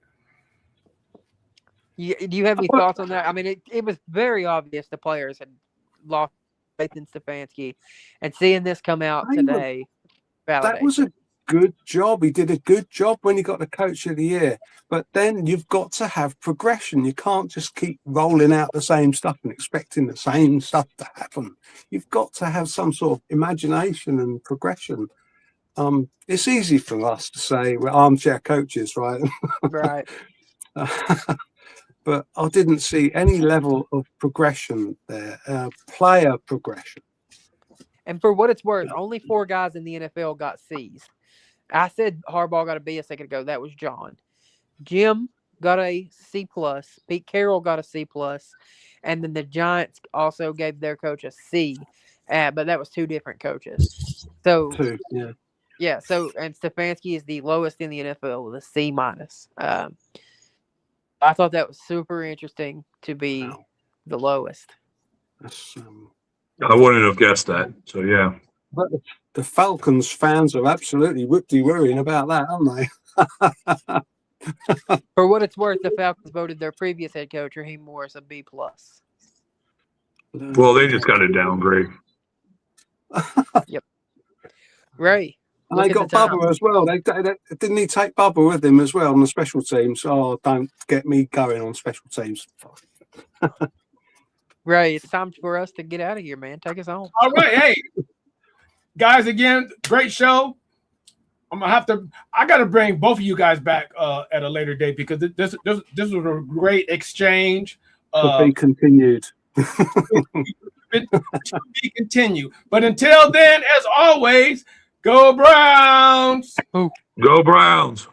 Do you have any thoughts on that? I mean, it was very obvious the players had lost faith in Stefanski, and seeing this come out today, that was a good job. He did a good job when he got the coach of the year. But then you've got to have progression. You can't just keep rolling out the same stuff and expecting the same stuff to happen. You've got to have some sort of imagination and progression. It's easy for us to say we're armchair coaches, right? Right. But I didn't see any level of progression there, player progression. And for what it's worth, only 4 guys in the NFL got C's. I said Harbaugh got a B a second ago. That was John. Jim got a C+. Pete Carroll got a C+. And then the Giants also gave their coach a C. But that was 2 different coaches. So, yeah. So, and Stefanski is the lowest in the NFL with a C-. I thought that was super interesting to be the lowest. I wouldn't have guessed that. So, yeah. But the Falcons fans are absolutely worrying about that, aren't they? For what it's worth, the Falcons voted their previous head coach, Raheem Morris, a B+. Well, they just got a downgrade. Yep. Ray. And they got Bubba as well. They didn't he take Bubba with him as well on the special teams? Oh, don't get me going on special teams. Ray, it's time for us to get out of here, man. Take us home. All right, hey guys, again, great show. I got to bring both of you guys back at a later date because this was a great exchange. To be continued. To be continued. But until then, as always. Go Browns! Go Browns!